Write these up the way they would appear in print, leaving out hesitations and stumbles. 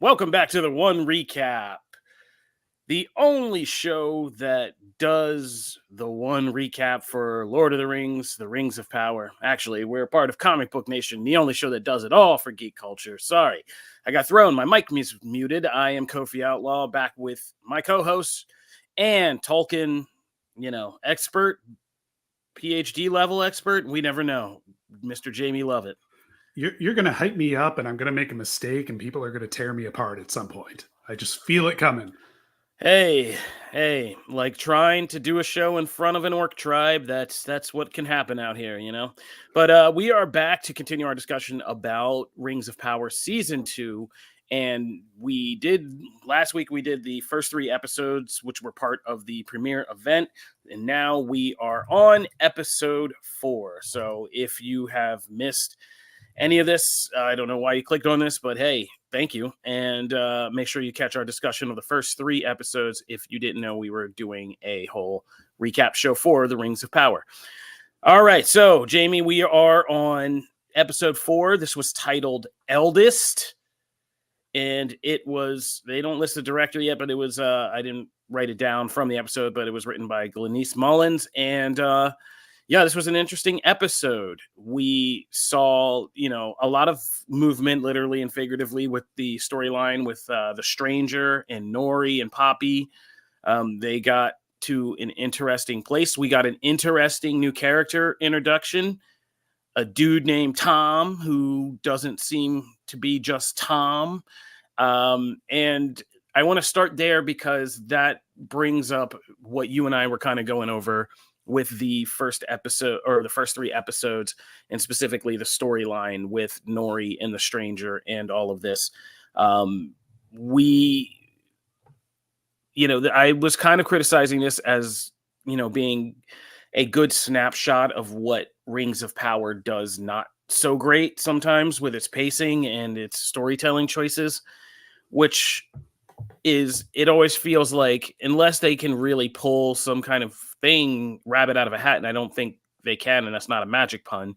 Welcome back to the One Recap, the only show that does the one recap for Lord of the Rings, The Rings of Power. Actually, we're part of Comic Book Nation, the only show that does it all for geek culture. Sorry, I got thrown. My mic was muted. I am Kofi Outlaw, back with my co-host and Tolkien, expert, PhD level expert. We never know, Mr. Jamie Lovett. You're going to hype me up and I'm going to make a mistake and people are going to tear me apart at some point. I just feel it coming. Hey, like trying to do a show in front of an orc tribe, that's what can happen out here, But we are back to continue our discussion about Rings of Power Season 2. And last week we did the first 3 episodes, which were part of the premiere event. And now we are on episode 4. So if you have missed any of this, I don't know why you clicked on this, but hey, thank you. And make sure you catch our discussion of the first 3 episodes if you didn't know we were doing a whole recap show for The Rings of Power. All right, so Jamie, we are on episode 4. This was titled Eldest. And it was, they don't list the director yet, but it was, I didn't write it down from the episode, but it was written by Glenise Mullins. And yeah, this was an interesting episode. We saw, a lot of movement, literally and figuratively, with the storyline with the Stranger and Nori and Poppy. They got to an interesting place. We got an interesting new character introduction. A dude named Tom, who doesn't seem to be just Tom. And I want to start there because that brings up what you and I were kind of going over with the first episode, or the first 3 episodes, and specifically the storyline with Nori and the Stranger and all of this. I was kind of criticizing this as, being a good snapshot of what Rings of Power does not so great sometimes with its pacing and its storytelling choices, which is, it always feels like, unless they can really pull some kind of rabbit out of a hat, and I don't think they can, and that's not a magic pun,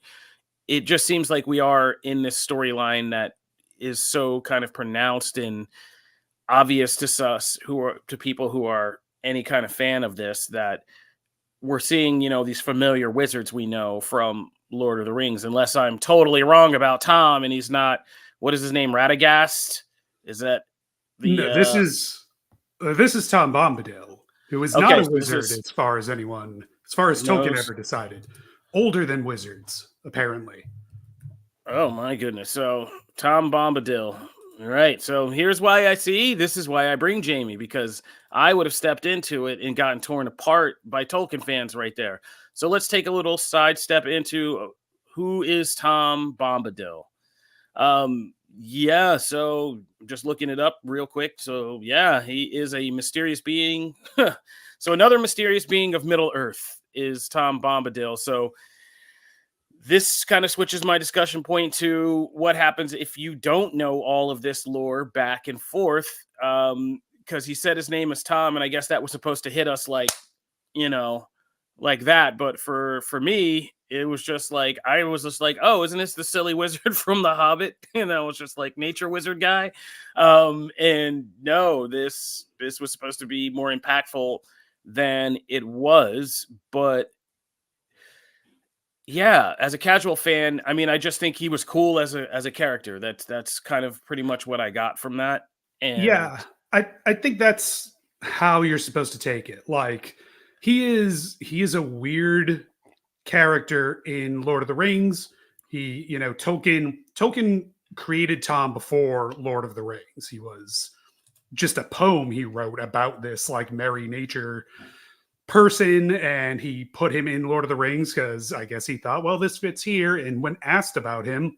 it just seems like we are in this storyline that is so kind of pronounced and obvious to us, to people who are any kind of fan of this, that we're seeing, these familiar wizards we know from Lord of the Rings, unless I'm totally wrong about Tom and he's not, what is his name, Radagast? Is that No, this is Tom Bombadil, who is not a wizard as far as Tolkien ever decided. Older than wizards, apparently. Oh my goodness. So Tom Bombadil. All right. So here's why this is why I bring Jamie, because I would have stepped into it and gotten torn apart by Tolkien fans right there. So let's take a little sidestep into who is Tom Bombadil. Yeah, so just looking it up real quick. So yeah, he is a mysterious being. So another mysterious being of Middle Earth is Tom Bombadil. So this kind of switches my discussion point to what happens if you don't know all of this lore back and forth. Because he said his name is Tom, and I guess that was supposed to hit us like that. But for me, it was just like, I was just like, oh, isn't this the silly wizard from The Hobbit? And I was just like, nature wizard guy. And no, this was supposed to be more impactful than it was. But yeah, as a casual fan, I mean, I just think he was cool as a character. That's kind of pretty much what I got from that. And yeah, I think that's how you're supposed to take it. Like, he is a weird character in Lord of the Rings. Tolkien created Tom before Lord of the Rings. He was just a poem he wrote about this like merry nature person, and he put him in Lord of the Rings because I guess he thought, well, this fits here. And when asked about him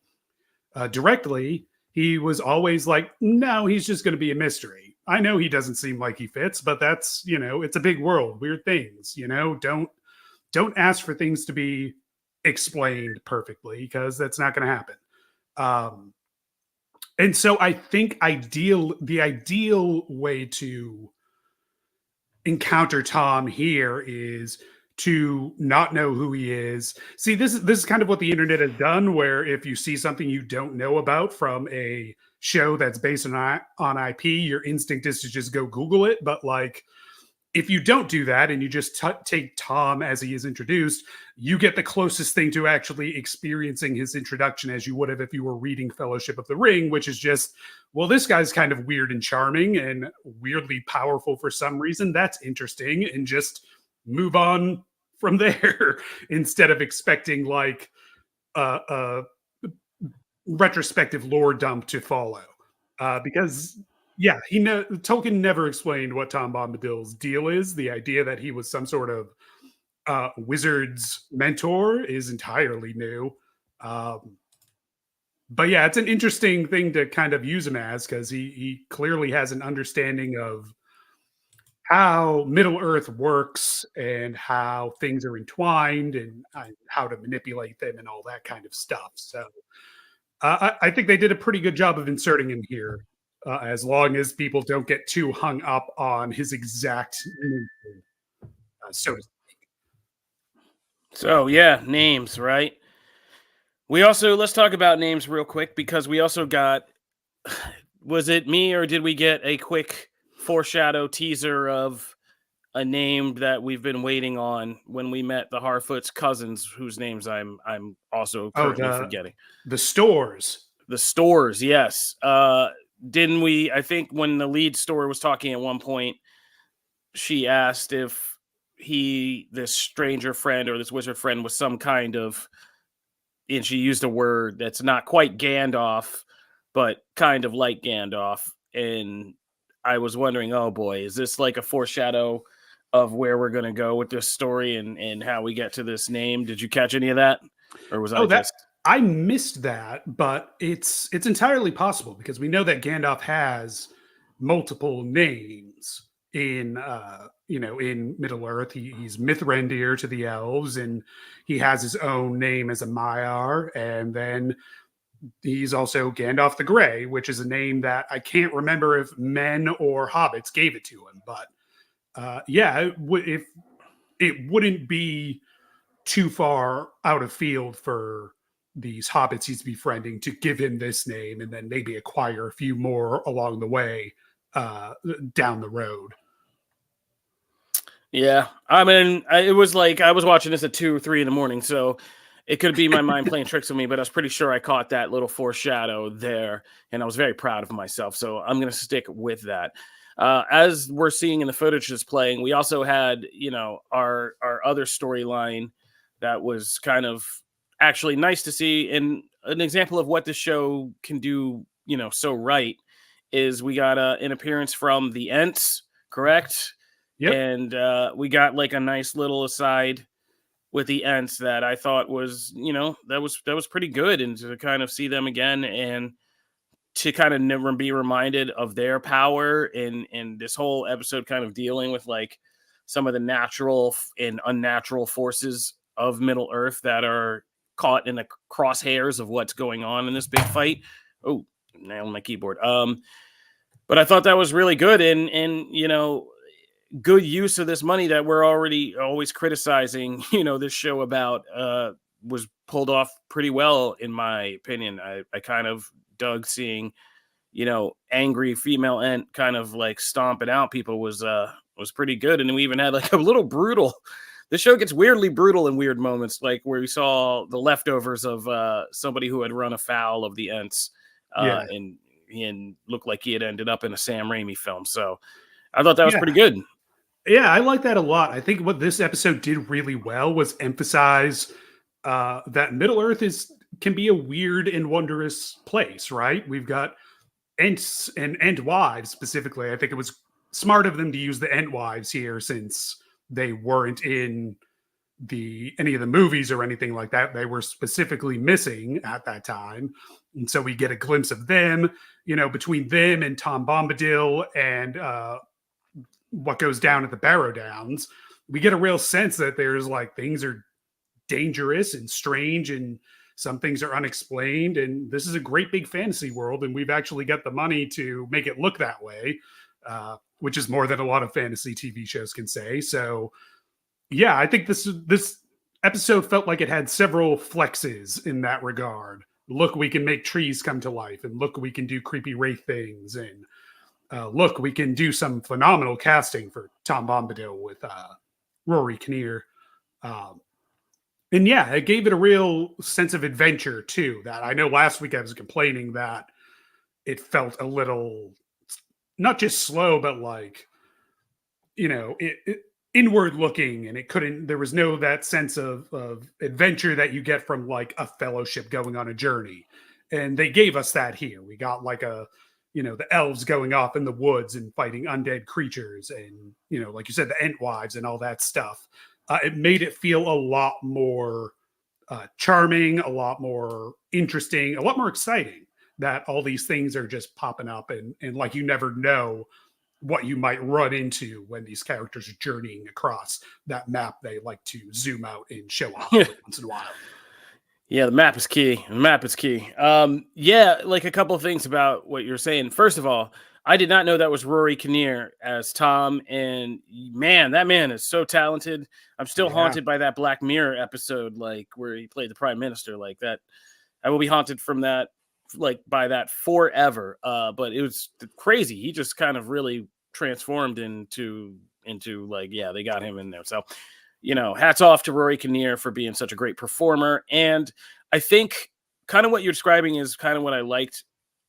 directly, he was always like, no, he's just going to be a mystery. I know he doesn't seem like he fits, but that's, it's a big world, weird things, don't ask for things to be explained perfectly, because that's not going to happen. And so I think the ideal way to encounter Tom here is to not know who he is. This is kind of what the internet has done, where if you see something you don't know about from a show that's based on IP, your instinct is to just go Google it. But like, if you don't do that and you just take Tom as he is introduced, you get the closest thing to actually experiencing his introduction as you would have if you were reading Fellowship of the Ring, which is just, well, this guy's kind of weird and charming and weirdly powerful for some reason. That's interesting. And just move on from there instead of expecting like a retrospective lore dump to follow. Because yeah, Tolkien never explained what Tom Bombadil's deal is. The idea that he was some sort of wizard's mentor is entirely new. But yeah, it's an interesting thing to kind of use him as, because he clearly has an understanding of how Middle Earth works and how things are entwined and how to manipulate them and all that kind of stuff. So I think they did a pretty good job of inserting him here, as long as people don't get too hung up on his exact name. So yeah, names, right? Let's talk about names real quick, because we also got, was it me or did we get a quick foreshadow teaser of a name that we've been waiting on when we met the Harfoots cousins, whose names I'm also currently forgetting. The Stores. The Stores, yes. Didn't we? I think when the lead story was talking at one point, she asked if this stranger friend or this wizard friend was some kind of, and she used a word that's not quite Gandalf, but kind of like Gandalf. And I was wondering, oh boy, is this like a foreshadow of where we're going to go with this story and how we get to this name? Did you catch any of that? Or was I missed that, but it's entirely possible, because we know that Gandalf has multiple names in in Middle Earth. He's Mithrandir to the elves, and he has his own name as a Maiar, and then he's also Gandalf the Grey, which is a name that I can't remember if men or hobbits gave it to him, but if it wouldn't be too far out of field for these hobbits he's befriending to give him this name and then maybe acquire a few more along the way down the road. Yeah, I mean, it was like I was watching this at 2 or 3 in the morning, so it could be my mind playing tricks with me, but I was pretty sure I caught that little foreshadow there, and I was very proud of myself. So I'm going to stick with that. As we're seeing in the footage that's playing, we also had, our other storyline that was kind of actually nice to see. And an example of what the show can do, so right, is we got an appearance from the Ents, correct? Yep. And we got like a nice little aside with the Ents that I thought was, that was pretty good. And to kind of see them again and to kind of never be reminded of their power in this whole episode, kind of dealing with like some of the natural and unnatural forces of Middle Earth that are caught in the crosshairs of what's going on in this big fight. Oh, nailed my keyboard. But I thought that was really good and good use of this money that we're already always criticizing, this show about, was pulled off pretty well, in my opinion. I kind of dug seeing, angry female Ent kind of like stomping out people was pretty good. And we even had like a little brutal. The show gets weirdly brutal in weird moments, like where we saw the leftovers of somebody who had run afoul of the Ents, and looked like he had ended up in a Sam Raimi film. So I thought that was pretty good. Yeah, I like that a lot. I think what this episode did really well was emphasize that Middle Earth can be a weird and wondrous place, right? We've got Ents and Entwives specifically. I think it was smart of them to use the Entwives here, since they weren't in any of the movies or anything like that. They were specifically missing at that time. And so we get a glimpse of them, between them and Tom Bombadil and what goes down at the Barrow Downs. We get a real sense that there's like things are dangerous and strange and some things are unexplained. And this is a great big fantasy world. And we've actually got the money to make it look that way, which is more than a lot of fantasy TV shows can say. So yeah, I think this episode felt like it had several flexes in that regard. look, we can make trees come to life, and look, we can do creepy wraith things, and look, we can do some phenomenal casting for Tom Bombadil with Rory Kinnear. Um, and yeah, it gave it a real sense of adventure too. That I know last week I was complaining that it felt a little not just slow, but like, inward looking, and it couldn't. There was no that sense of adventure that you get from like a fellowship going on a journey, and they gave us that here. We got like the elves going off in the woods and fighting undead creatures, and like you said, the Ent wives and all that stuff. It made it feel a lot more charming, a lot more interesting, a lot more exciting. That all these things are just popping up, and like you never know what you might run into when these characters are journeying across that map they like to zoom out and show off once in a while. Yeah, the map is key. The map is key. Yeah, like a couple of things about what you're saying. First of all, I did not know that was Rory Kinnear as Tom, and man, that man is so talented. I'm still haunted by that Black Mirror episode, like where he played the Prime Minister, like that. I will be haunted from that, like by that forever. But it was crazy. He just kind of really transformed into like, yeah, they got him in there. So hats off to Rory Kinnear for being such a great performer. And I think kind of what you're describing is kind of what I liked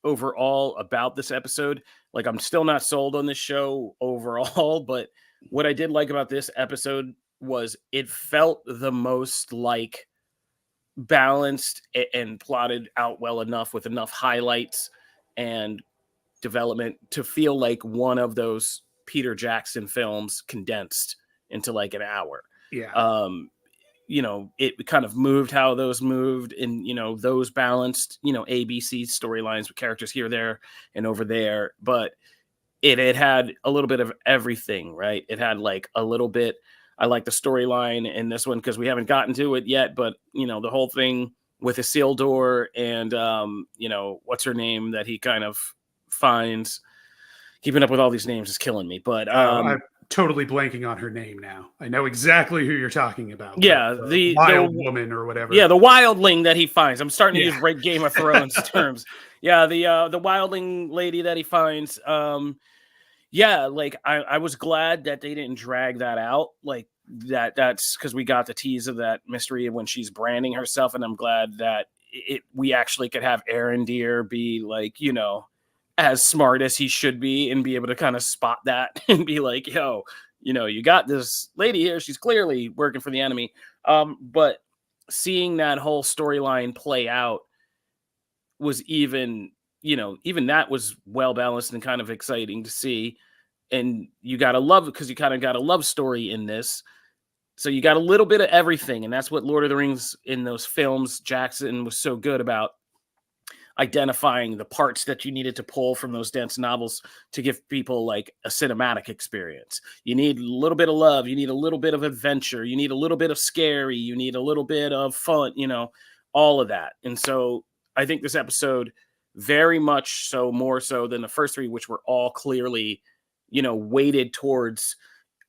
overall about this episode. Like, I'm still not sold on this show overall, but what I did like about this episode was it felt the most like balanced and plotted out well enough with enough highlights and development to feel like one of those Peter Jackson films condensed into like an hour. Yeah. It kind of moved how those moved, and those balanced ABC storylines with characters here, there, and over there. But it had a little bit of everything, right? It had like a little bit. I like the storyline in this one because we haven't gotten to it yet, but the whole thing with Isildur and what's her name that he kind of finds. Keeping up with all these names is killing me, but I'm totally blanking on her name now. I know exactly who you're talking about. Yeah, the wild woman or whatever. Yeah, the wildling that he finds. I'm starting to use Game of Thrones terms. Yeah, the wildling lady that he finds. Like I was glad that they didn't drag that out. Like that's because we got the tease of that mystery of when she's branding herself, and I'm glad that we actually could have Arendir be like, as smart as he should be and be able to kind of spot that and be like, yo, you got this lady here. She's clearly working for the enemy. But seeing that whole storyline play out was even that was well balanced and kind of exciting to see. And you got to love it because you kind of got a love story in this. So you got a little bit of everything. And that's what Lord of the Rings in those films, Jackson was so good about identifying the parts that you needed to pull from those dense novels to give people like a cinematic experience. You need a little bit of love. You need a little bit of adventure. You need a little bit of scary. You need a little bit of fun, all of that. And so I think this episode very much so, more so than the first three, which were all clearly, weighted towards,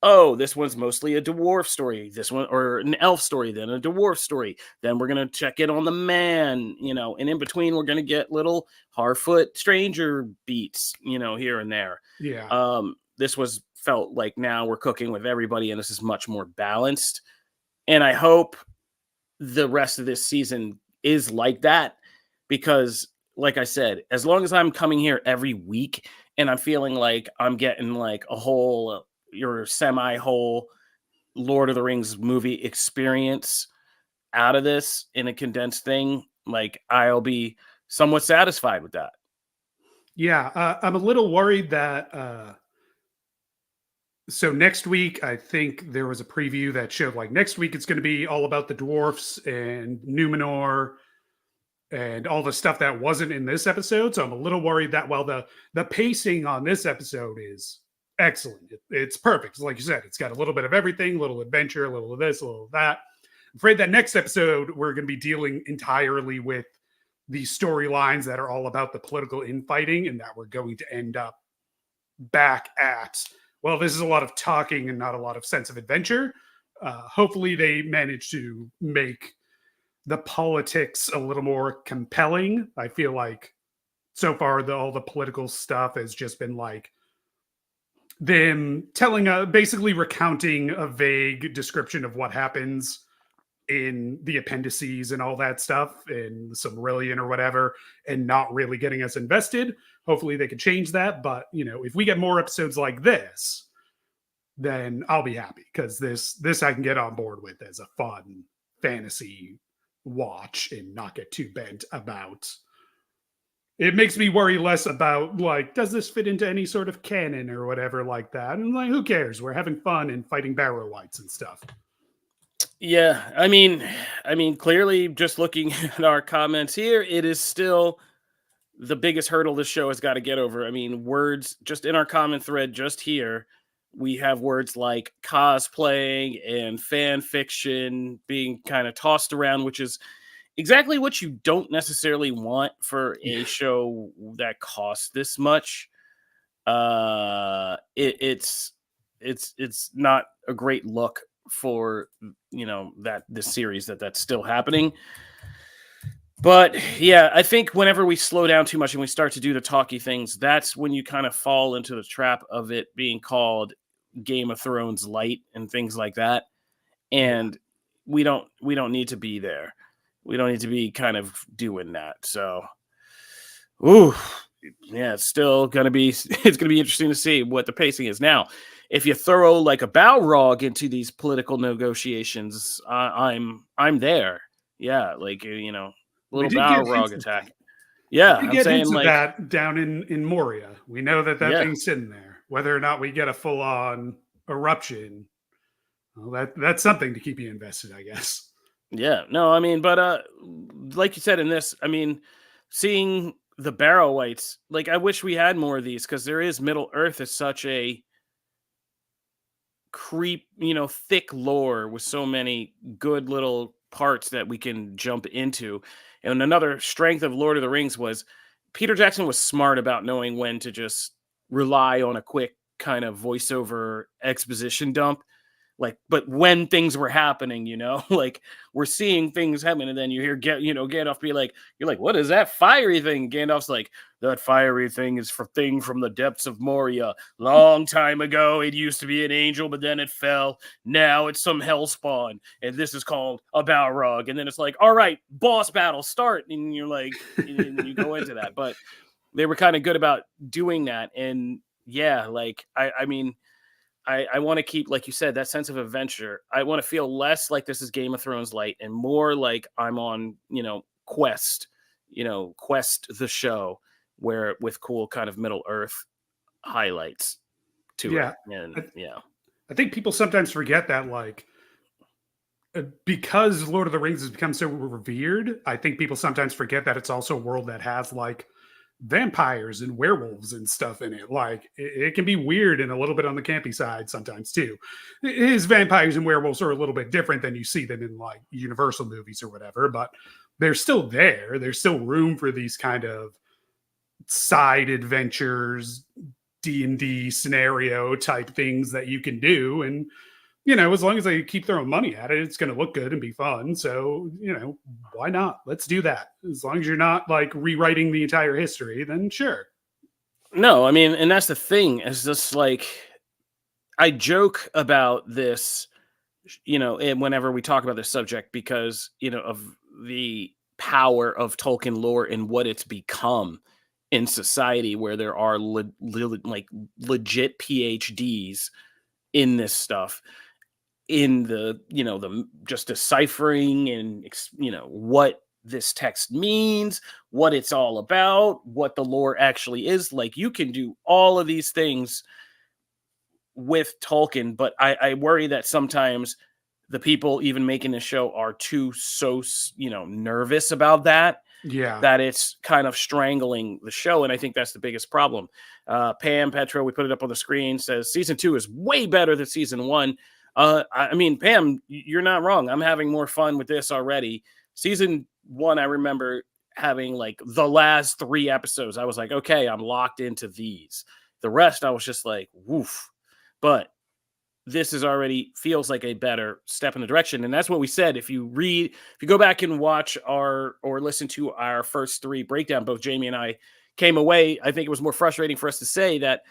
oh, this one's mostly a dwarf story, this one, or an elf story, then a dwarf story. Then we're going to check in on the man, and in between, we're going to get little Harfoot stranger beats, here and there. Yeah. This felt like now we're cooking with everybody, and this is much more balanced. And I hope the rest of this season is like that, because like I said, as long as I'm coming here every week and I'm feeling like I'm getting like a whole your semi-whole Lord of the Rings movie experience out of this in a condensed thing, like I'll be somewhat satisfied with that. Yeah, I'm a little worried that so next week, I think there was a preview that showed like next week it's going to be all about the dwarfs and Numenor and all the stuff that wasn't in this episode. So I'm a little worried that while the pacing on this episode is excellent, it's perfect. Like you said, it's got a little bit of everything, a little adventure, a little of this, a little of that. I'm afraid that next episode we're going to be dealing entirely with these storylines that are all about the political infighting, and that we're going to end up back at, well, this is a lot of talking and not a lot of sense of adventure. Hopefully they manage to make the politics a little more compelling. I feel like so far all the political stuff has just been like them telling basically recounting a vague description of what happens in the appendices and all that stuff in the Silmarillion or whatever, and not really getting us invested. Hopefully they can change that. But if we get more episodes like this, then I'll be happy, because this I can get on board with as a fun fantasy watch and not get too bent about. It makes me worry less about, like, does this fit into any sort of canon or whatever like that? And like, who cares? We're having fun and fighting barrow wights and stuff. Yeah, I mean, clearly, just looking at our comments here, it is still the biggest hurdle this show has got to get over. I mean, words just in our comment thread, just here, we have words like cosplaying and fan fiction being kind of tossed around, which is exactly what you don't necessarily want for a show that costs this much. It's not a great look for that this series that's still happening. But yeah, I think whenever we slow down too much and we start to do the talky things, that's when you kind of fall into the trap of it being called Game of Thrones light and things like that. And we don't need to be there. We don't need to be kind of doing that. So, ooh, yeah, it's still gonna be interesting to see what the pacing is now. If you throw like a Balrog into these political negotiations, I'm there. Yeah, like We little did get Balrog hints of attack. that. Yeah, We did I'm get saying hints of like that down in Moria. We know that yeah, thing's sitting there. Whether or not we get a full on eruption, well, that's something to keep you invested, I guess. yeah. No, I mean, but like you said in this, I mean, seeing the Barrow Whites, like I wish we had more of these because there is Middle Earth is such a thick lore with so many good little parts that we can jump into. And another strength of Lord of the Rings was Peter Jackson was smart about knowing when to just rely on a quick kind of voiceover exposition dump, like, but when things were happening, like we're seeing things happen, and then you hear Gandalf be like, you're like, what is that fiery thing? Gandalf's like, that fiery thing is for thing from the depths of Moria. Long time ago, it used to be an angel, but then it fell. Now it's some hellspawn, and this is called a Balrog. And then it's like, all right, boss battle, start. And you're like, and you go into that. But they were kind of good about doing that. And yeah, like, I mean, I want to keep, like you said, that sense of adventure. I want to feel less like this is Game of Thrones light and more like I'm on, Quest, Quest the show, where with cool kind of Middle Earth highlights to Yeah. it. And yeah. I think people sometimes forget that, like, because Lord of the Rings has become so revered, I think people sometimes forget that it's also a world that has like vampires and werewolves and stuff in it. Like it can be weird and a little bit on the campy side sometimes too. His vampires and werewolves are a little bit different than you see them in like Universal movies or whatever, but they're still there. There's still room for these kind of side adventures, D&D scenario type things that you can do. And as long as they keep throwing money at it, it's going to look good and be fun. So, why not? Let's do that. As long as you're not like rewriting the entire history, then sure. No, I mean, and that's the thing. It's just like I joke about this, and whenever we talk about this subject, because of the power of Tolkien lore and what it's become in society, where there are like legit PhDs in this stuff, in the the just deciphering and what this text means, what it's all about, what the lore actually is. Like you can do all of these things with Tolkien, but I worry that sometimes the people even making the show are too nervous about that, Yeah. that it's kind of strangling the show. And I think that's the biggest problem. Pam Petro, we put it up on the screen, says season 2 is way better than season 1. I mean, Pam, you're not wrong. I'm having more fun with this already. Season 1, I remember having like the last 3 episodes. I was like, okay, I'm locked into these. The rest, I was just like, woof. But this is already feels like a better step in the direction. And that's what we said. If you go back and watch or listen to our first 3 breakdown, both Jamie and I came away. I think it was more frustrating for us to say that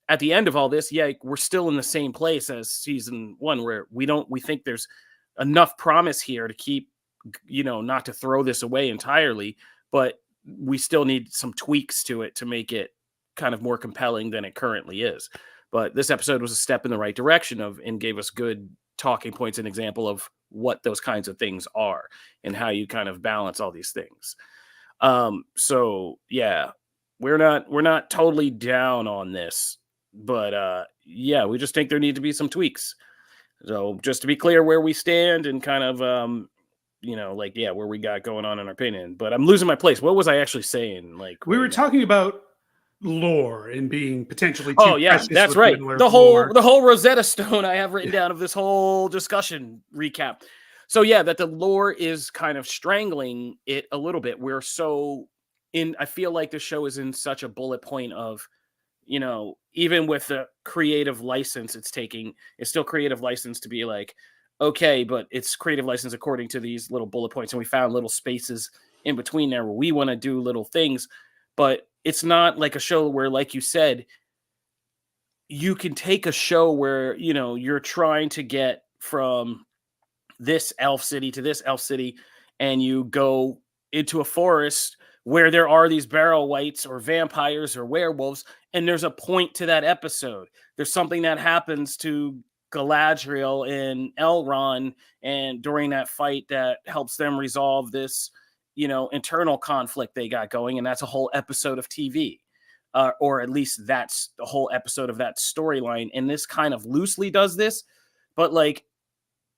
at the end of all this, yeah, we're still in the same place as season 1, where we think there's enough promise here to keep, not to throw this away entirely, but we still need some tweaks to it to make it kind of more compelling than it currently is. But this episode was a step in the right direction and gave us good talking points and example of what those kinds of things are and how you kind of balance all these things. So yeah, we're not totally down on this, but yeah, we just think there need to be some tweaks. So just to be clear where we stand and kind of where we got going on in our opinion. But I'm losing my place. What was I actually saying? Like we were talking about lore and being potentially too oh yeah, that's right. The whole Rosetta Stone I have written down of this whole discussion recap. So yeah, that the lore is kind of strangling it a little bit. I feel like the show is in such a bullet point of, even with the creative license it's taking, it's still creative license to be like, okay, but it's creative license according to these little bullet points. And we found little spaces in between there where we want to do little things, but it's not like a show where, like you said, you can take a show where, you're trying to get from this elf city to this elf city, and you go into a forest where there are these barrel wights or vampires or werewolves, and there's a point to that episode. There's something that happens to Galadriel and Elrond, and during that fight that helps them resolve this, internal conflict they got going, and that's a whole episode of TV. Or at least that's the whole episode of that storyline. And this kind of loosely does this, but like,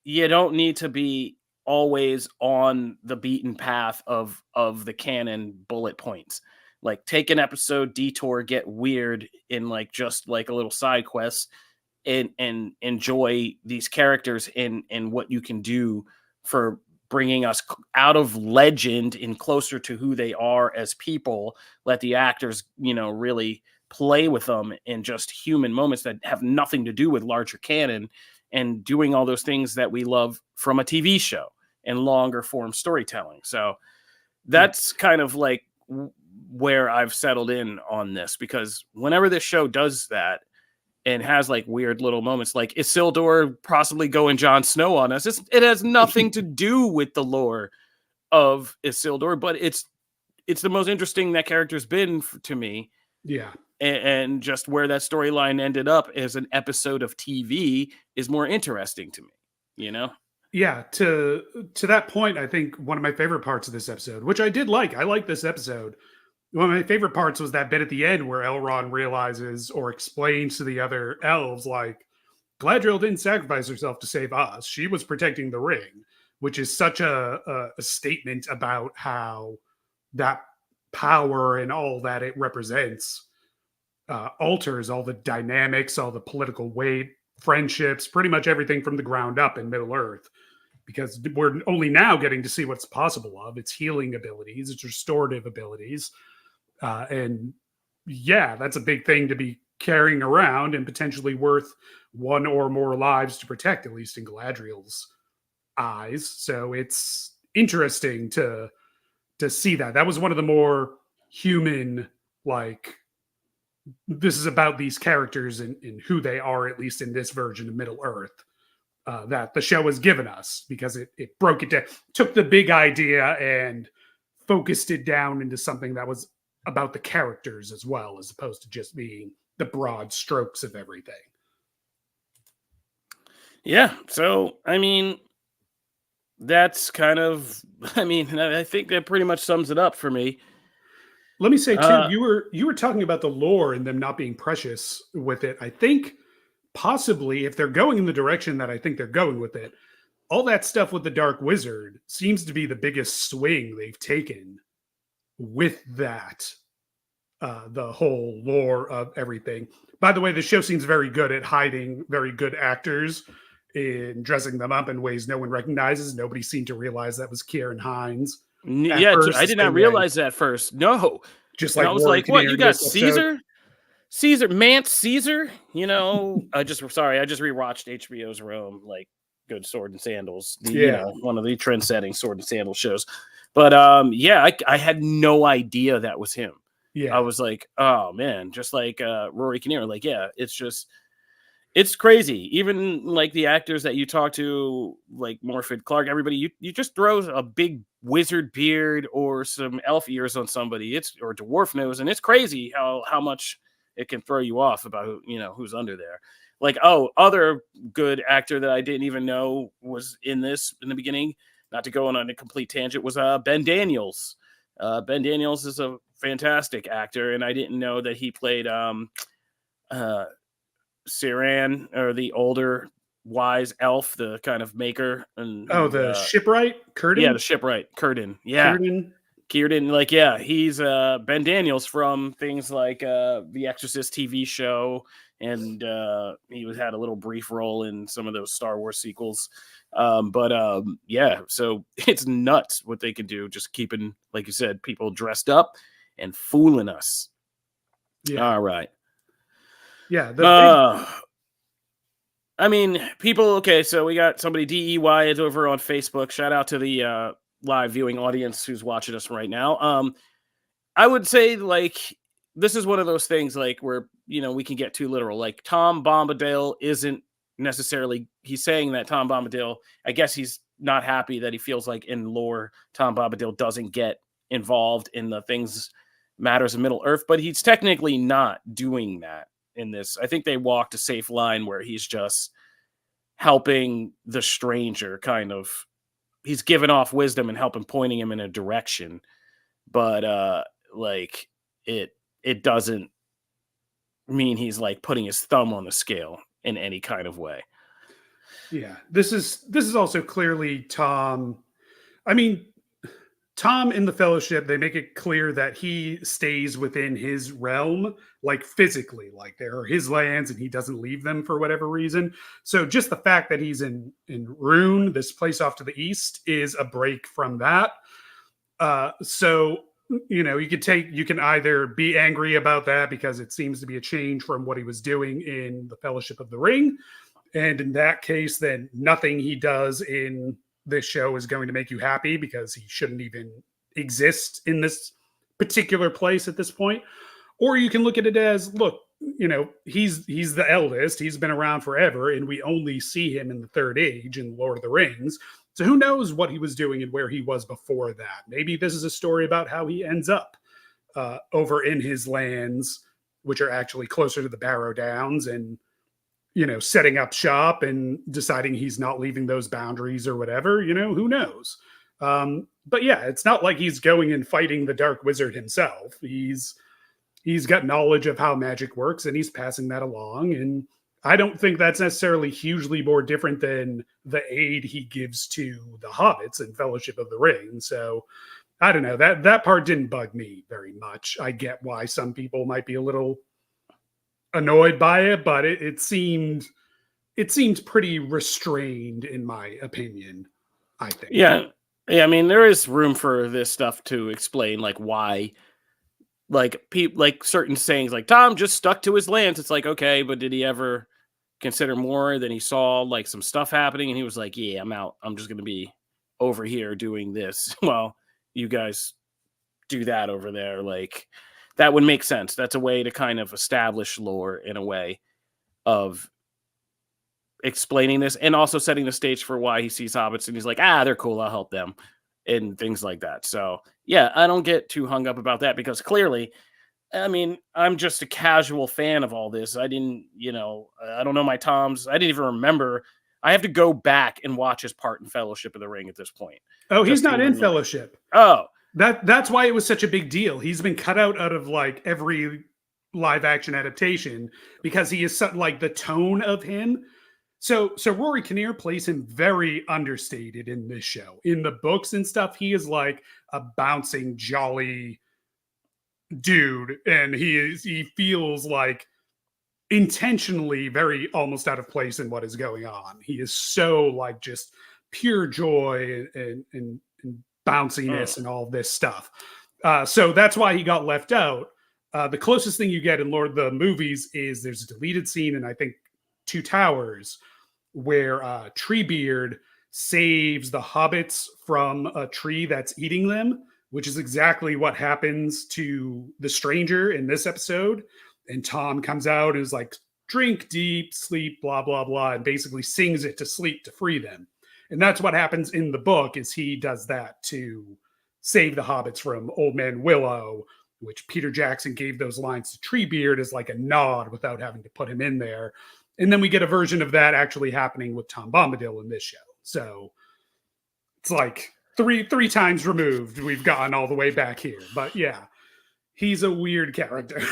you don't need to be always on the beaten path of the canon bullet points. Like, take an episode, detour, get weird in like just like a little side quest, and enjoy these characters and what you can do for bringing us out of legend and closer to who they are as people. Let the actors, really play with them in just human moments that have nothing to do with larger canon, and doing all those things that we love from a TV show and longer form storytelling. So that's kind of like where I've settled in on this, because whenever this show does that and has like weird little moments, like Isildur possibly going Jon Snow on us, it has nothing to do with the lore of Isildur, but it's the most interesting that character's been to me. Yeah. And just where that storyline ended up as an episode of TV is more interesting to me, Yeah, to that point, I think one of my favorite parts of this episode, which I did like, I like this episode. One of my favorite parts was that bit at the end where Elrond realizes or explains to the other elves, like, Galadriel didn't sacrifice herself to save us. She was protecting the ring, which is such a statement about how that power and all that it represents alters all the dynamics, all the political weight, friendships, pretty much everything from the ground up in Middle Earth. Because we're only now getting to see what's possible of its healing abilities, its restorative abilities. And yeah, that's a big thing to be carrying around and potentially worth one or more lives to protect, at least in Galadriel's eyes. So it's interesting to see that. That was one of the more human, like, this is about these characters and who they are, at least in this version of Middle Earth, that the show has given us, because it broke it down, took the big idea and focused it down into something that was about the characters as well, as opposed to just being the broad strokes of everything. Yeah. So, I mean, that's kind of, I think that pretty much sums it up for me. Let me say too, you were talking about the lore and them not being precious with it. I think possibly, if they're going in the direction that I think they're going with it, all that stuff with the Dark Wizard seems to be the biggest swing they've taken with that, the whole lore of everything. By the way, the show seems very good at hiding very good actors and dressing them up in ways no one recognizes. Nobody seemed to realize that was Kieran Hines. Yeah, I did not realize that first. No. Just like I was like, what, you got Caesar? Caesar, Mance Caesar, you know, I just rewatched HBO's Rome, like Good Sword and Sandals, Yeah, one of the trend-setting sword and sandal shows. But yeah, I had no idea that was him. I yeah. was like, oh man, just like Rory Kinnear, like, yeah, it's crazy. Even like the actors that you talk to, like Morfydd Clark, everybody, you just throw a big wizard beard or some elf ears on somebody, or dwarf nose, and it's crazy how much it can throw you off about who's under there. Like, oh, other good actor that I didn't even know was in this in the beginning. Not to go on a complete tangent, was Ben Daniels. Ben Daniels is a fantastic actor, and I didn't know that he played uh Siran, or the older wise elf, the kind of maker, and Oh, the shipwright, yeah, the Curtin. shipwright, Curtin. Yeah, Curtin. Kierden, like, yeah, he's Ben Daniels from things like the Exorcist TV show, and he had a little brief role in some of those Star Wars sequels. But yeah, so it's nuts what they can do, just keeping, like you said, people dressed up and fooling us. Yeah, All right. yeah. The big. Uh I mean, people. Okay, so we got somebody DEY is over on Facebook. Shout out to the live viewing audience who's watching us right now. I would say, like, this is one of those things, like, where we can get too literal. Like, Tom Bombadil isn't necessarily. He's saying that Tom Bombadil. I guess he's not happy that he feels like in lore Tom Bombadil doesn't get involved in the things matters of Middle Earth, but he's technically not doing that in this. I think they walked a safe line where he's just helping the stranger, kind of. He's giving off wisdom and helping, pointing him in a direction, but like, it doesn't mean he's like putting his thumb on the scale in any kind of way. Yeah, this is also clearly Tom. I mean, Tom in the Fellowship, they make it clear that he stays within his realm, like physically, like there are his lands and he doesn't leave them for whatever reason. So just the fact that he's in Rune, this place off to the east, is a break from that. So you can either be angry about that because it seems to be a change from what he was doing in the Fellowship of the Ring, and in that case, then nothing he does in this show is going to make you happy because he shouldn't even exist in this particular place at this point. Or you can look at it as, look, he's the eldest, he's been around forever, and we only see him in the Third Age in Lord of the Rings. So who knows what he was doing and where he was before that? Maybe this is a story about how he ends up over in his lands, which are actually closer to the Barrow Downs, and setting up shop and deciding he's not leaving those boundaries or whatever. Who knows? But yeah, it's not like he's going and fighting the Dark Wizard himself. He's got knowledge of how magic works, and he's passing that along. And I don't think that's necessarily hugely more different than the aid he gives to the hobbits in Fellowship of the Ring. So I don't know, that part didn't bug me very much. I get why some people might be a little annoyed by it, but it seemed pretty restrained in my opinion, I think. Yeah. I mean, there is room for this stuff to explain, like, why, like, like certain sayings, like Tom just stuck to his lands. It's like, okay, but did he ever consider more than he saw, like, some stuff happening, and he was like, yeah, I'm out. I'm just going to be over here doing this. Well, you guys do that over there. Like, that would make sense. That's a way to kind of establish lore in a way of explaining this, and also setting the stage for why he sees hobbits and he's like, they're cool, I'll help them, and things like that. So yeah, I don't get too hung up about that, because clearly, I mean, I'm just a casual fan of all this. I didn't, I don't know my Toms. I didn't even remember. I have to go back and watch his part in Fellowship of the Ring at this point. Oh, he's Just to not in even, like, Fellowship. oh, That's why it was such a big deal. He's been cut out of like every live action adaptation because he is like the tone of him. So Rory Kinnear plays him very understated in this show. In the books and stuff, he is like a bouncing, jolly dude, and he feels like intentionally very almost out of place in what is going on. He is so like just pure joy and bounciness and all this stuff. So that's why he got left out. The closest thing you get in Lord of the movies is there's a deleted scene in, I think, Two Towers where Treebeard saves the hobbits from a tree that's eating them, which is exactly what happens to the stranger in this episode. And Tom comes out and is like, drink deep, sleep, blah, blah, blah, and basically sings it to sleep to free them. And that's what happens in the book is he does that to save the hobbits from Old Man Willow, which Peter Jackson gave those lines to Treebeard as like a nod without having to put him in there. And then we get a version of that actually happening with Tom Bombadil in this show. So it's like three times removed. We've gotten all the way back here. But yeah, he's a weird character.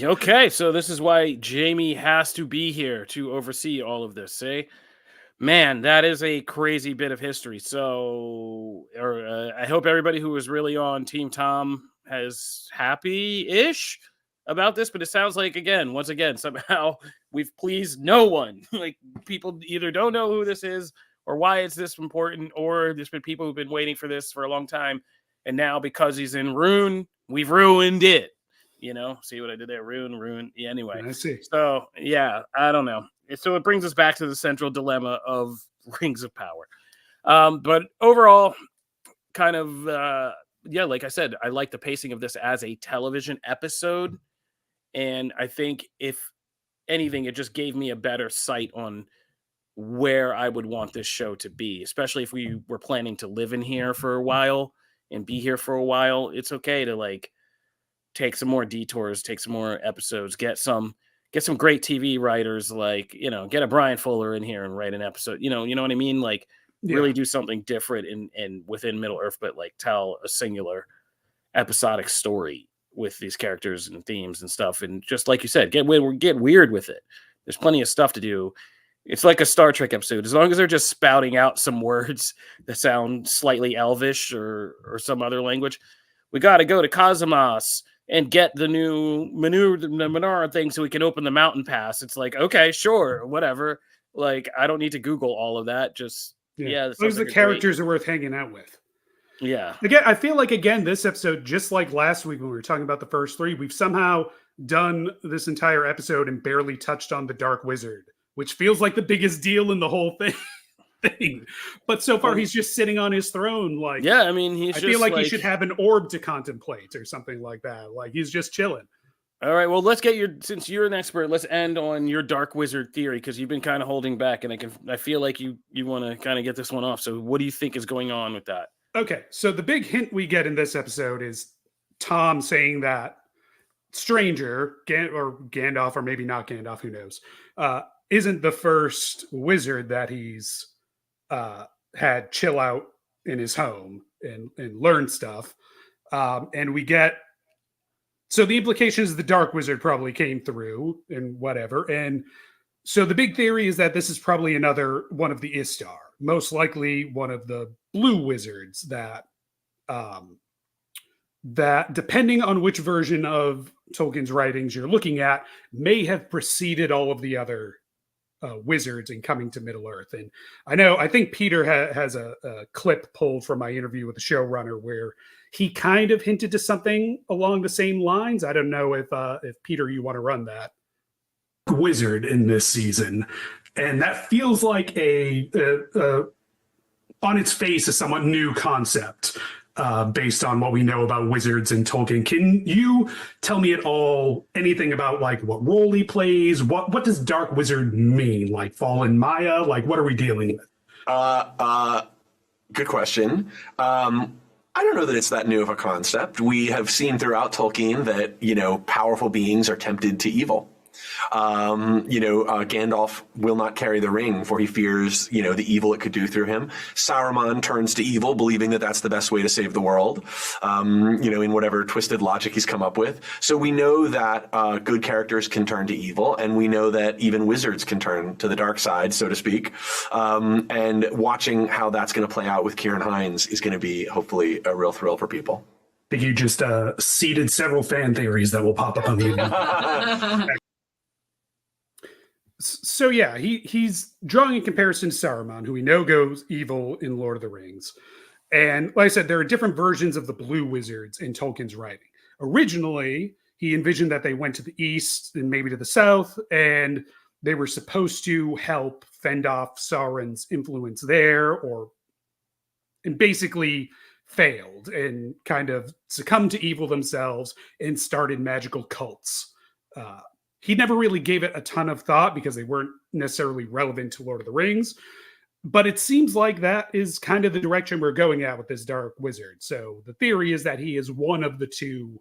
Okay, so this is why Jamie has to be here to oversee all of this, eh? Man, that is a crazy bit of history. So, I hope everybody who was really on Team Tom has happy-ish about this, but it sounds like, once again, somehow we've pleased no one. Like, people either don't know who this is or why it's this important, or there's been people who've been waiting for this for a long time, and now because he's in Rune, we've ruined it. See what I did there? Rune. Yeah, anyway. I see. So, yeah, I don't know. So it brings us back to the central dilemma of Rings of Power. But overall, kind of, like I said, I like the pacing of this as a television episode. And I think if anything, it just gave me a better sight on where I would want this show to be, especially if we were planning to live in here for a while and be here for a while. It's okay to like take some more detours, take some more episodes, get some great TV writers, like, get a Brian Fuller in here and write an episode, you know what I mean? Like really do something different and within Middle Earth, but like tell a singular episodic story with these characters and themes and stuff. And just like you said, get weird with it. There's plenty of stuff to do. It's like a Star Trek episode. As long as they're just spouting out some words that sound slightly Elvish or some other language, we got to go to Cosmos and get the new Menara thing so we can open the mountain pass. It's like, okay, sure, whatever. Like, I don't need to Google all of that. Just, those are the characters are worth hanging out with. Yeah. Again, I feel like, this episode, just like last week when we were talking about the first three, we've somehow done this entire episode and barely touched on the Dark Wizard, which feels like the biggest deal in the whole thing. But so far he's just sitting on his throne. Like, yeah, I mean, I feel like he should have an orb to contemplate or something like that. Like, he's just chilling. All right, well, let's get since you're an expert, let's end on your Dark Wizard theory, because you've been kind of holding back, and I feel like you want to kind of get this one off. So what do you think is going on with that? Okay, so the big hint we get in this episode is Tom saying that Stranger, or Gandalf, or maybe not Gandalf, who knows, isn't the first wizard that he's had chill out in his home and learn stuff. And we get, so the implications of the Dark Wizard probably came through and whatever. And so the big theory is that this is probably another one of the Istar, most likely one of the blue wizards that depending on which version of Tolkien's writings you're looking at, may have preceded all of the other wizards in coming to Middle Earth. And I think Peter has a clip pulled from my interview with the showrunner where he kind of hinted to something along the same lines. I don't know if Peter, you want to run that. Wizard in this season, and that feels like a on its face a somewhat new concept based on what we know about wizards and Tolkien. Can you tell me at all anything about like what role he plays? What does Dark Wizard mean? Like fallen Maya? Like what are we dealing with? Good question. I don't know that it's that new of a concept. We have seen throughout Tolkien that, powerful beings are tempted to evil. Gandalf will not carry the ring, for he fears, the evil it could do through him. Saruman turns to evil, believing that that's the best way to save the world, in whatever twisted logic he's come up with. So we know that good characters can turn to evil, and we know that even wizards can turn to the dark side, so to speak. And watching how that's going to play out with Kieran Hines is going to be, hopefully, a real thrill for people. I think you just seeded several fan theories that will pop up on the So yeah, he's drawing a comparison to Saruman, who we know goes evil in Lord of the Rings. And like I said, there are different versions of the blue wizards in Tolkien's writing. originally he envisioned that they went to the east and maybe to the south, and they were supposed to help fend off Sauron's influence there, and basically failed and kind of succumbed to evil themselves and started magical cults. He never really gave it a ton of thought because they weren't necessarily relevant to Lord of the Rings. But it seems like that is kind of the direction we're going at with this dark wizard. So the theory is that he is one of the two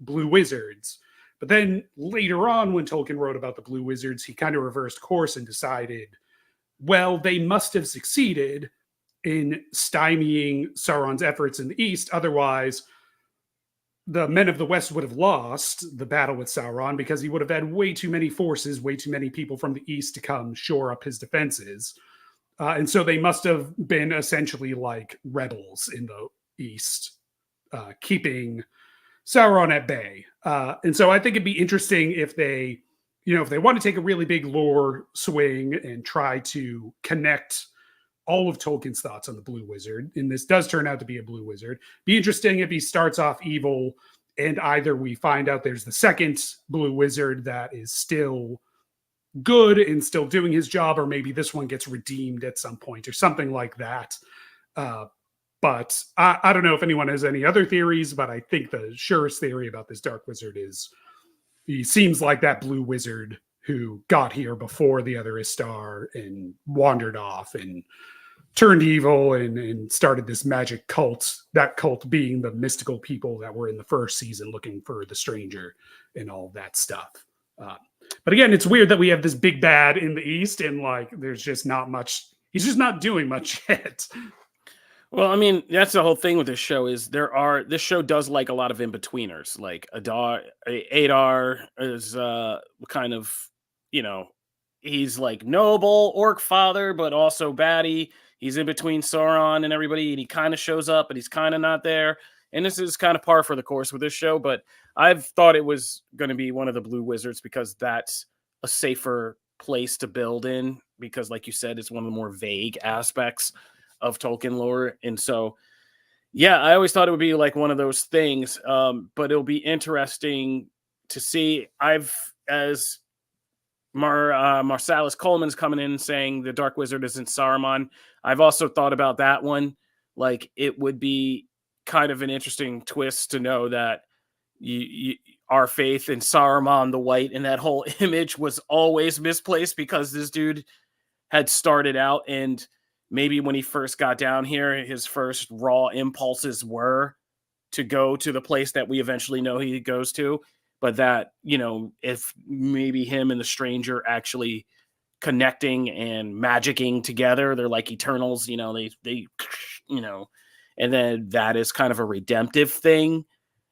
blue wizards. But then later on, when Tolkien wrote about the blue wizards, he kind of reversed course and decided, well, they must have succeeded in stymieing Sauron's efforts in the east. Otherwise, the men of the west would have lost the battle with Sauron because he would have had way too many forces, way too many people from the east to come shore up his defenses. And so they must have been essentially like rebels in the east, keeping Sauron at bay. And so I think it'd be interesting if they, if they want to take a really big lore swing and try to connect all of Tolkien's thoughts on the blue wizard, and this does turn out to be a blue wizard. Be interesting if he starts off evil and either we find out there's the second blue wizard that is still good and still doing his job, or maybe this one gets redeemed at some point or something like that. But I don't know if anyone has any other theories, but I think the surest theory about this dark wizard is he seems like that blue wizard who got here before the other Istar and wandered off and turned evil and started this magic cult, that cult being the mystical people that were in the first season looking for the stranger and all that stuff. But again, it's weird that we have this big bad in the East and like there's just not much, he's just not doing much yet. Well, I mean, that's the whole thing with this show is this show does like a lot of in-betweeners. Like Adar is kind of, he's like noble orc father, but also baddie. He's in between Sauron and everybody, and he kind of shows up, but he's kind of not there. And this is kind of par for the course with this show, but I've thought it was going to be one of the blue wizards because that's a safer place to build in because, like you said, it's one of the more vague aspects of Tolkien lore. And so, yeah, I always thought it would be like one of those things, but it'll be interesting to see. As Marsalis Coleman's coming in saying the Dark Wizard isn't Saruman, I've also thought about that one. Like, it would be kind of an interesting twist to know that our faith in Saruman the White and that whole image was always misplaced because this dude had started out, and maybe when he first got down here, his first raw impulses were to go to the place that we eventually know he goes to. But that, if maybe him and the stranger actually connecting and magicking together, they're like Eternals, they and then that is kind of a redemptive thing.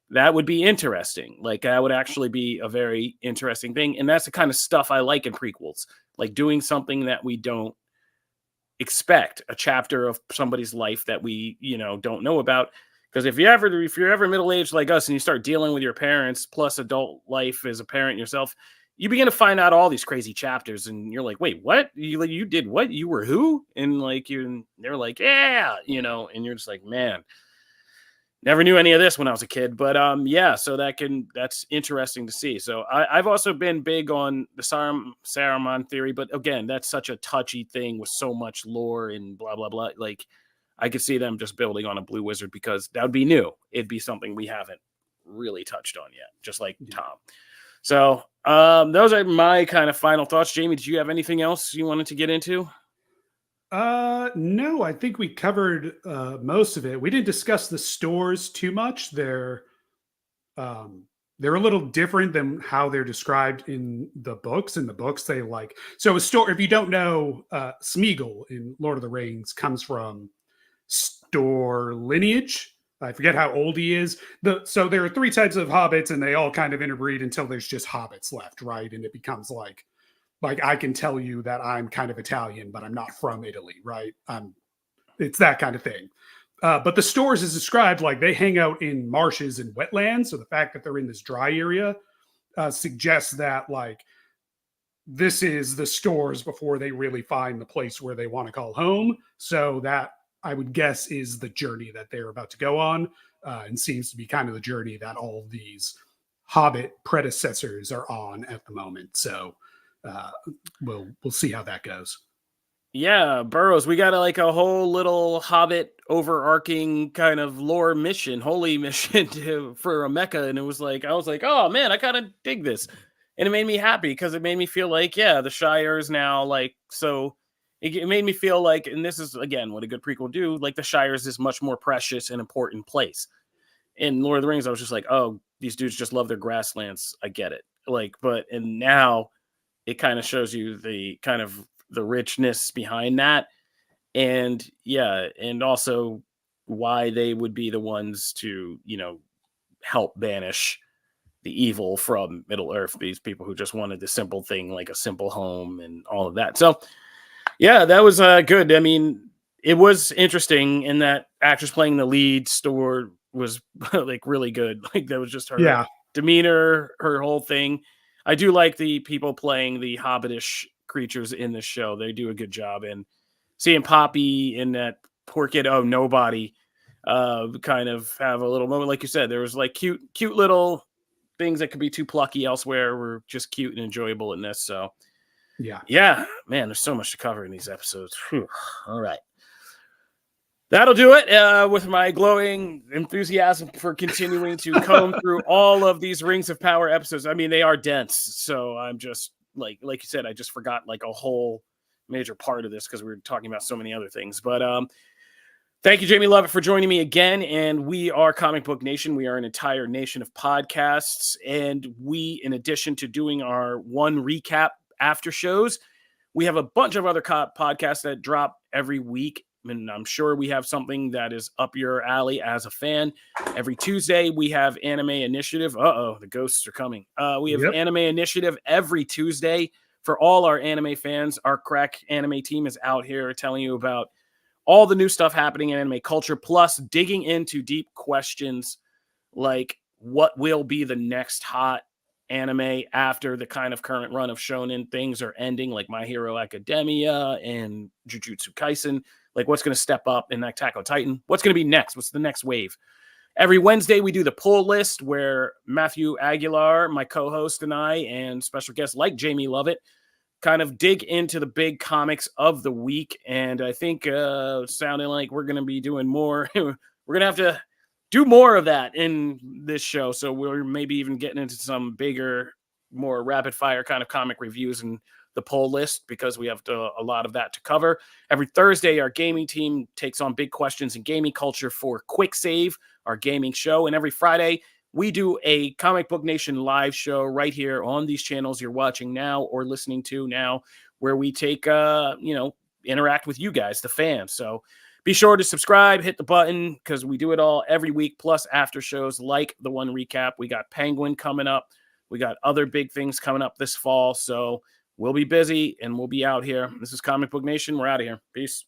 That would be interesting. Like, that would actually be a very interesting thing. And that's the kind of stuff I like in prequels, like doing something that we don't expect, a chapter of somebody's life that we, don't know about. Because if you're ever middle-aged like us and you start dealing with your parents plus adult life as a parent yourself, you begin to find out all these crazy chapters and you're like, wait, what? You did what? You were who? And like they're like, yeah, and you're just like, man, never knew any of this when I was a kid. But yeah, so that's interesting to see. So I've also been big on the Saruman theory, but again, that's such a touchy thing with so much lore and blah, blah, blah. Like, I could see them just building on a blue wizard because that would be new. It'd be something we haven't really touched on yet, just like Tom. So those are my kind of final thoughts. Jamie, did you have anything else you wanted to get into? No, I think we covered most of it. We didn't discuss the stores too much. They're a little different than how they're described in the books. In the books, they so a store. If you don't know, Smeagol in Lord of the Rings comes from store lineage. I forget how old he is. So there are three types of hobbits, and they all kind of interbreed until there's just hobbits left, right? And it becomes like I can tell you that I'm kind of Italian, but I'm not from Italy, right? It's that kind of thing. But the stores is described like they hang out in marshes and wetlands. So the fact that they're in this dry area suggests that this is the stores before they really find the place where they want to call home. So that I would guess is the journey that they're about to go on, and seems to be kind of the journey that all of these Hobbit predecessors are on at the moment. So we'll see how that goes. Yeah, Burrows, we got a whole little Hobbit overarching kind of lore mission, holy mission for a Mecca, and it was I was like, oh man, I kind of dig this, and it made me happy because it made me feel like, yeah, the Shire is now so. It made me feel like, and this is again what a good prequel do, the Shire is this much more precious and important place. In Lord of the Rings, I was just like, oh, these dudes just love their grasslands. I get it. And now it kind of shows you the kind of the richness behind that, and yeah, and also why they would be the ones to help banish the evil from Middle Earth, these people who just wanted the simple thing, like a simple home and all of that. So yeah, that was good. I mean, it was interesting in that actress playing the lead store was really good. That was just her demeanor, her whole thing. I do like the people playing the hobbitish creatures in the show. They do a good job. And seeing Poppy in that poor kid, oh, nobody, kind of have a little moment. Like you said, there was cute little things that could be too plucky elsewhere were just cute and enjoyable in this. So yeah, man, there's so much to cover in these episodes. Whew. All right. That'll do it with my glowing enthusiasm for continuing to comb through all of these Rings of Power episodes. I mean, they are dense. So I'm just like you said, I just forgot a whole major part of this because we were talking about so many other things. But thank you, Jamie Lovett, for joining me again. And we are Comic Book Nation. We are an entire nation of podcasts. And we, in addition to doing our one recap after shows, we have a bunch of other podcasts that drop every week. And I'm sure we have something that is up your alley as a fan. Every Tuesday, we have Anime Initiative. The ghosts are coming. We have Anime Initiative every Tuesday for all our anime fans. Our crack anime team is out here telling you about all the new stuff happening in anime culture, plus digging into deep questions like what will be the next hot anime after the kind of current run of shonen things are ending, like My Hero Academia and Jujutsu Kaisen. What's going to step up in Attack on Titan? What's going to be next? What's the next wave? Every Wednesday, we do the pull list where Matthew Aguilar, my co-host, and I, and special guests like Jamie Lovett, kind of dig into the big comics of the week. And I think sounding like we're going to be doing more. We're going to have to do more of that in this show. So we're maybe even getting into some bigger, more rapid fire kind of comic reviews and the poll list, because we have a lot of that to cover. Every Thursday, our gaming team takes on big questions in gaming culture for Quick Save, our gaming show. And every Friday, we do a Comic Book Nation live show right here on these channels you're watching now or listening to now, where we take, interact with you guys, the fans. So be sure to subscribe, hit the button, because we do it all every week, plus after shows like the one recap. We got Penguin coming up. We got other big things coming up this fall. So we'll be busy and we'll be out here. This is Comic Book Nation. We're out of here. Peace.